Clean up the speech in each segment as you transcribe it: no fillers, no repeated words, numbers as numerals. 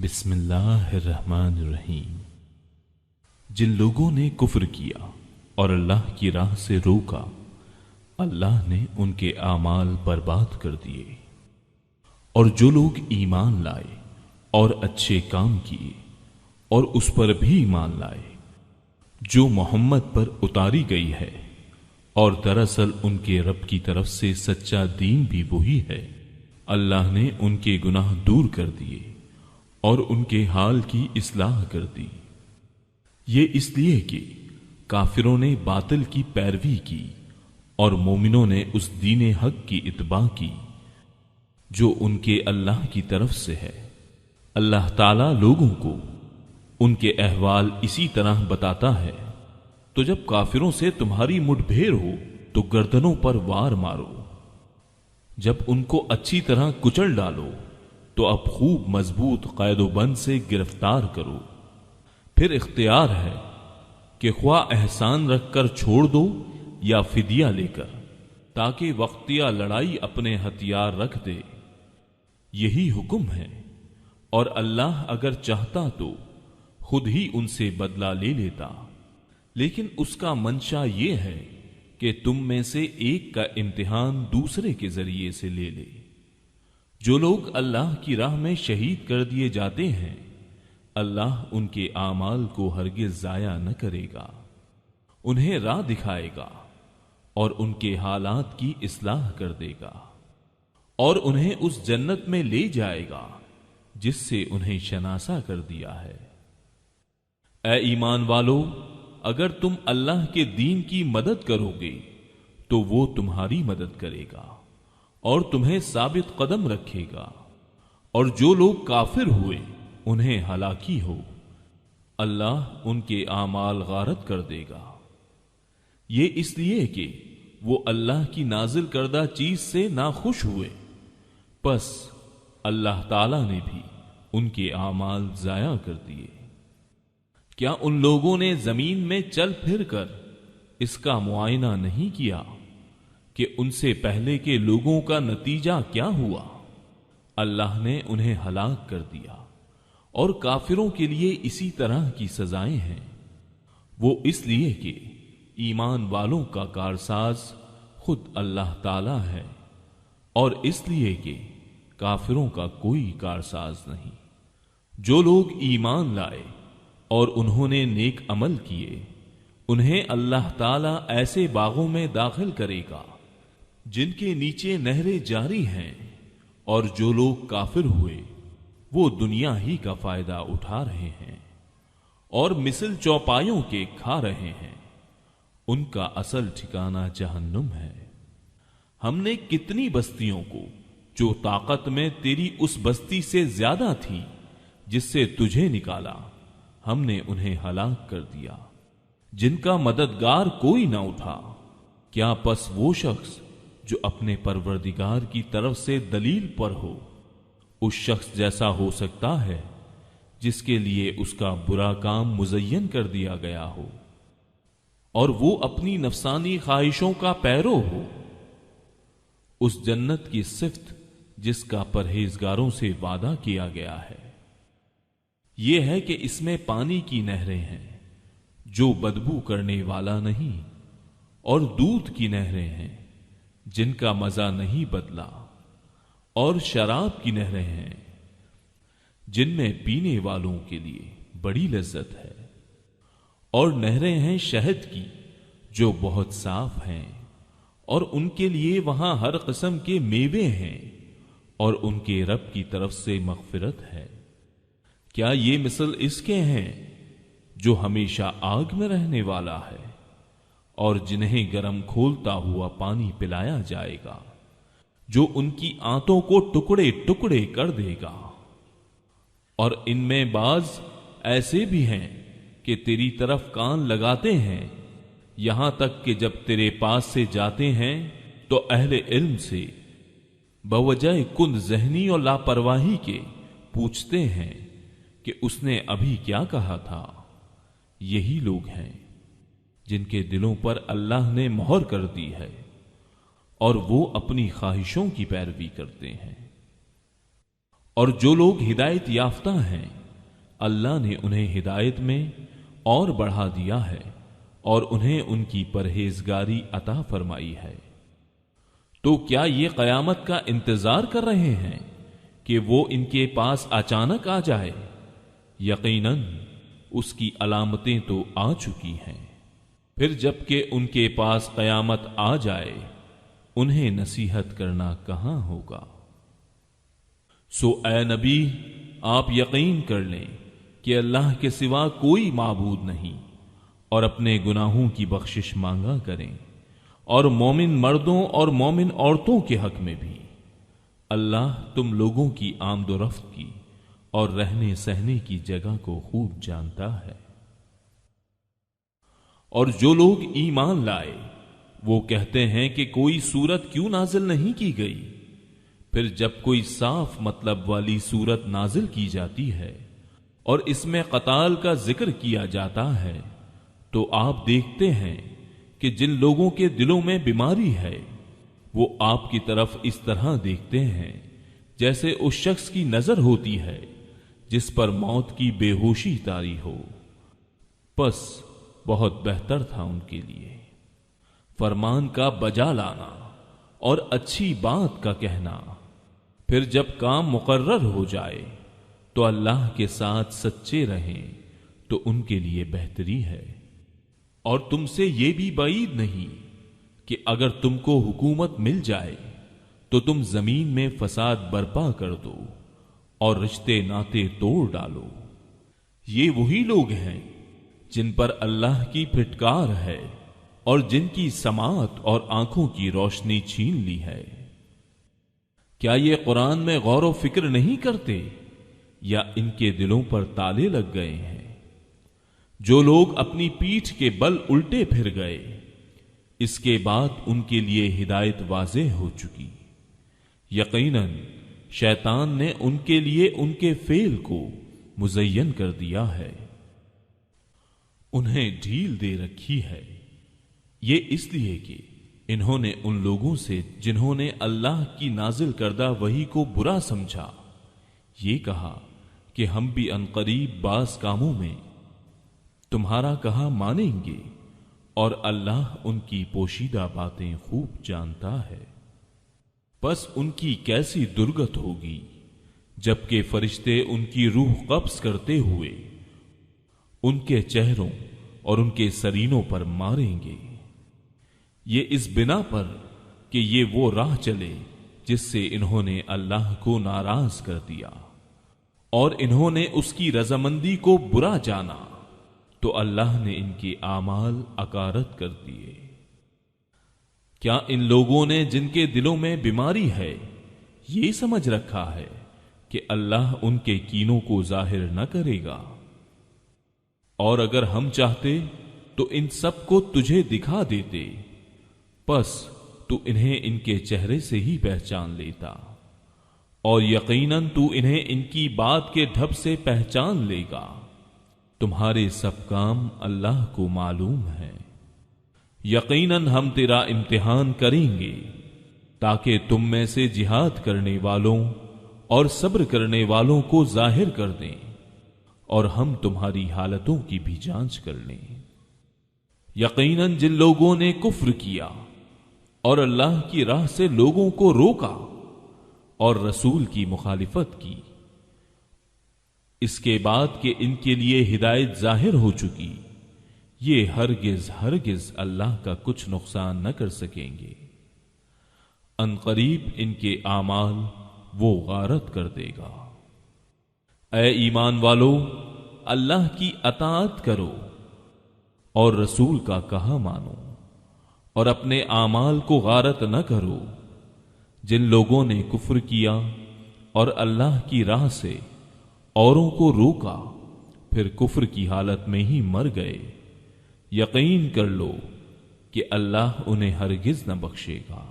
بسم اللہ الرحمن الرحیم۔ جن لوگوں نے کفر کیا اور اللہ کی راہ سے روکا، اللہ نے ان کے اعمال برباد کر دیے، اور جو لوگ ایمان لائے اور اچھے کام کیے اور اس پر بھی ایمان لائے جو محمد پر اتاری گئی ہے، اور دراصل ان کے رب کی طرف سے سچا دین بھی وہی ہے، اللہ نے ان کے گناہ دور کر دیے اور ان کے حال کی اصلاح کر دی۔ یہ اس لیے کہ کافروں نے باطل کی پیروی کی اور مومنوں نے اس دین حق کی اتباع کی جو ان کے اللہ کی طرف سے ہے۔ اللہ تعالی لوگوں کو ان کے احوال اسی طرح بتاتا ہے۔ تو جب کافروں سے تمہاری مٹ بھیڑ ہو تو گردنوں پر وار مارو، جب ان کو اچھی طرح کچل ڈالو تو اب خوب مضبوط قید و بند سے گرفتار کرو۔ پھر اختیار ہے کہ خواہ احسان رکھ کر چھوڑ دو یا فدیہ لے کر، تاکہ وقتیہ لڑائی اپنے ہتھیار رکھ دے۔ یہی حکم ہے، اور اللہ اگر چاہتا تو خود ہی ان سے بدلہ لے لیتا، لیکن اس کا منشا یہ ہے کہ تم میں سے ایک کا امتحان دوسرے کے ذریعے سے لے لے۔ جو لوگ اللہ کی راہ میں شہید کر دیے جاتے ہیں، اللہ ان کے اعمال کو ہرگز ضائع نہ کرے گا، انہیں راہ دکھائے گا اور ان کے حالات کی اصلاح کر دے گا، اور انہیں اس جنت میں لے جائے گا جس سے انہیں شناسا کر دیا ہے۔ اے ایمان والو، اگر تم اللہ کے دین کی مدد کرو گے تو وہ تمہاری مدد کرے گا اور تمہیں ثابت قدم رکھے گا، اور جو لوگ کافر ہوئے انہیں ہلاکی ہو، اللہ ان کے اعمال غارت کر دے گا۔ یہ اس لیے کہ وہ اللہ کی نازل کردہ چیز سے ناخوش ہوئے، پس اللہ تعالی نے بھی ان کے اعمال ضائع کر دیے۔ کیا ان لوگوں نے زمین میں چل پھر کر اس کا معائنہ نہیں کیا کہ ان سے پہلے کے لوگوں کا نتیجہ کیا ہوا؟ اللہ نے انہیں ہلاک کر دیا، اور کافروں کے لیے اسی طرح کی سزائیں ہیں۔ وہ اس لیے کہ ایمان والوں کا کارساز خود اللہ تعالی ہے، اور اس لیے کہ کافروں کا کوئی کارساز نہیں۔ جو لوگ ایمان لائے اور انہوں نے نیک عمل کیے، انہیں اللہ تعالی ایسے باغوں میں داخل کرے گا جن کے نیچے نہریں جاری ہیں، اور جو لوگ کافر ہوئے وہ دنیا ہی کا فائدہ اٹھا رہے ہیں اور مثل چوپایوں کے کھا رہے ہیں، ان کا اصل ٹھکانہ جہنم ہے۔ ہم نے کتنی بستیوں کو جو طاقت میں تیری اس بستی سے زیادہ تھی جس سے تجھے نکالا، ہم نے انہیں ہلاک کر دیا، جن کا مددگار کوئی نہ اٹھا۔ کیا پس وہ شخص جو اپنے پروردگار کی طرف سے دلیل پر ہو اس شخص جیسا ہو سکتا ہے جس کے لیے اس کا برا کام مزین کر دیا گیا ہو اور وہ اپنی نفسانی خواہشوں کا پیرو ہو؟ اس جنت کی صفت جس کا پرہیزگاروں سے وعدہ کیا گیا ہے یہ ہے کہ اس میں پانی کی نہریں ہیں جو بدبو کرنے والا نہیں، اور دودھ کی نہریں ہیں جن کا مزہ نہیں بدلا، اور شراب کی نہریں ہیں جن میں پینے والوں کے لیے بڑی لذت ہے، اور نہریں ہیں شہد کی جو بہت صاف ہیں، اور ان کے لیے وہاں ہر قسم کے میوے ہیں، اور ان کے رب کی طرف سے مغفرت ہے۔ کیا یہ مثل اس کے ہیں جو ہمیشہ آگ میں رہنے والا ہے اور جنہیں گرم کھولتا ہوا پانی پلایا جائے گا جو ان کی آنتوں کو ٹکڑے ٹکڑے کر دے گا؟ اور ان میں بعض ایسے بھی ہیں کہ تیری طرف کان لگاتے ہیں، یہاں تک کہ جب تیرے پاس سے جاتے ہیں تو اہل علم سے بوجہ کند ذہنی اور لاپرواہی کے پوچھتے ہیں کہ اس نے ابھی کیا کہا تھا۔ یہی لوگ ہیں جن کے دلوں پر اللہ نے مہر کر دی ہے اور وہ اپنی خواہشوں کی پیروی کرتے ہیں، اور جو لوگ ہدایت یافتہ ہیں اللہ نے انہیں ہدایت میں اور بڑھا دیا ہے اور انہیں ان کی پرہیزگاری عطا فرمائی ہے۔ تو کیا یہ قیامت کا انتظار کر رہے ہیں کہ وہ ان کے پاس اچانک آ جائے؟ یقیناً اس کی علامتیں تو آ چکی ہیں، پھر جب کہ ان کے پاس قیامت آ جائے انہیں نصیحت کرنا کہاں ہوگا۔ سو اے نبی، آپ یقین کر لیں کہ اللہ کے سوا کوئی معبود نہیں، اور اپنے گناہوں کی بخشش مانگا کریں، اور مومن مردوں اور مومن عورتوں کے حق میں بھی اللہ تم لوگوں کی آمد و رفت کی اور رہنے سہنے کی جگہ کو خوب جانتا ہے۔ اور جو لوگ ایمان لائے وہ کہتے ہیں کہ کوئی سورت کیوں نازل نہیں کی گئی؟ پھر جب کوئی صاف مطلب والی سورت نازل کی جاتی ہے اور اس میں قتال کا ذکر کیا جاتا ہے تو آپ دیکھتے ہیں کہ جن لوگوں کے دلوں میں بیماری ہے وہ آپ کی طرف اس طرح دیکھتے ہیں جیسے اس شخص کی نظر ہوتی ہے جس پر موت کی بے ہوشی طاری ہو۔ پس بہت بہتر تھا ان کے لیے فرمان کا بجا لانا اور اچھی بات کا کہنا، پھر جب کام مقرر ہو جائے تو اللہ کے ساتھ سچے رہیں تو ان کے لیے بہتری ہے۔ اور تم سے یہ بھی بعید نہیں کہ اگر تم کو حکومت مل جائے تو تم زمین میں فساد برپا کر دو اور رشتے ناتے توڑ ڈالو۔ یہ وہی لوگ ہیں جن پر اللہ کی پھٹکار ہے اور جن کی سماعت اور آنکھوں کی روشنی چھین لی ہے۔ کیا یہ قرآن میں غور و فکر نہیں کرتے یا ان کے دلوں پر تالے لگ گئے ہیں؟ جو لوگ اپنی پیٹھ کے بل الٹے پھر گئے اس کے بعد ان کے لیے ہدایت واضح ہو چکی، یقیناً شیطان نے ان کے لیے ان کے فعل کو مزین کر دیا ہے، انہیں ڈھیل دے رکھی ہے۔ یہ اس لیے کہ انہوں نے ان لوگوں سے جنہوں نے اللہ کی نازل کردہ وحی کو برا سمجھا یہ کہا کہ ہم بھی عنقریب بعض کاموں میں تمہارا کہا مانیں گے، اور اللہ ان کی پوشیدہ باتیں خوب جانتا ہے۔ پس ان کی کیسی درگت ہوگی جبکہ فرشتے ان کی روح قبض کرتے ہوئے ان کے چہروں اور ان کے سرینوں پر ماریں گے، یہ اس بنا پر کہ یہ وہ راہ چلے جس سے انہوں نے اللہ کو ناراض کر دیا اور انہوں نے اس کی رضامندی کو برا جانا تو اللہ نے ان کے اعمال اکارت کر دیے۔ کیا ان لوگوں نے جن کے دلوں میں بیماری ہے یہ سمجھ رکھا ہے کہ اللہ ان کے کینوں کو ظاہر نہ کرے گا؟ اور اگر ہم چاہتے تو ان سب کو تجھے دکھا دیتے، پس تو انہیں ان کے چہرے سے ہی پہچان لیتا، اور یقیناً تو انہیں ان کی بات کے ڈھب سے پہچان لے گا۔ تمہارے سب کام اللہ کو معلوم ہے۔ یقیناً ہم تیرا امتحان کریں گے تاکہ تم میں سے جہاد کرنے والوں اور صبر کرنے والوں کو ظاہر کر دیں، اور ہم تمہاری حالتوں کی بھی جانچ کر لیں۔ یقیناً جن لوگوں نے کفر کیا اور اللہ کی راہ سے لوگوں کو روکا اور رسول کی مخالفت کی، اس کے بعد کہ ان کے لیے ہدایت ظاہر ہو چکی، یہ ہرگز اللہ کا کچھ نقصان نہ کر سکیں گے۔ ان قریب ان کے اعمال وہ غارت کر دے گا۔ اے ایمان والو، اللہ کی اطاعت کرو اور رسول کا کہا مانو، اور اپنے اعمال کو غارت نہ کرو۔ جن لوگوں نے کفر کیا اور اللہ کی راہ سے اوروں کو روکا پھر کفر کی حالت میں ہی مر گئے، یقین کر لو کہ اللہ انہیں ہرگز نہ بخشے گا۔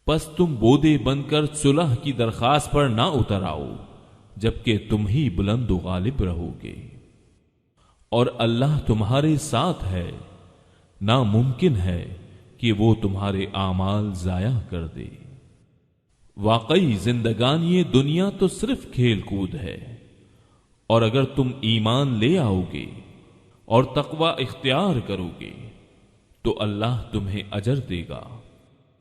پس تم بودے بن کر صلح کی درخواست پر نہ اتر آؤ جبکہ تم ہی بلند و غالب رہو گے، اور اللہ تمہارے ساتھ ہے، ناممکن ہے کہ وہ تمہارے اعمال ضائع کر دے۔ واقعی زندگانی دنیا تو صرف کھیل کود ہے، اور اگر تم ایمان لے آؤ گے اور تقوی اختیار کرو گے تو اللہ تمہیں اجر دے گا،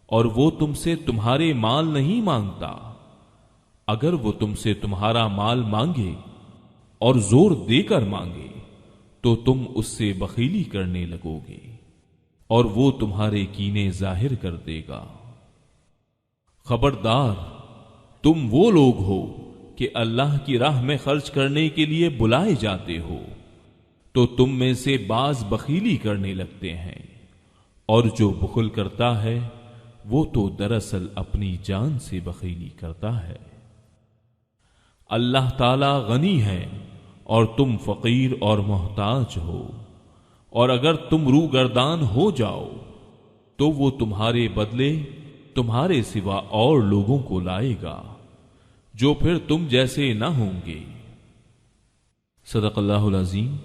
اور وہ تم سے تمہارے مال نہیں مانگتا۔ اگر وہ تم سے تمہارا مال مانگے اور زور دے کر مانگے تو تم اس سے بخیلی کرنے لگو گے، اور وہ تمہارے کینے ظاہر کر دے گا۔ خبردار، تم وہ لوگ ہو کہ اللہ کی راہ میں خرچ کرنے کے لیے بلائے جاتے ہو تو تم میں سے بعض بخیلی کرنے لگتے ہیں، اور جو بخل کرتا ہے وہ تو دراصل اپنی جان سے بخیلی کرتا ہے۔ اللہ تعالی غنی ہے اور تم فقیر اور محتاج ہو، اور اگر تم روگردان ہو جاؤ تو وہ تمہارے بدلے تمہارے سوا اور لوگوں کو لائے گا جو پھر تم جیسے نہ ہوں گے۔ صدق اللہ العظیم۔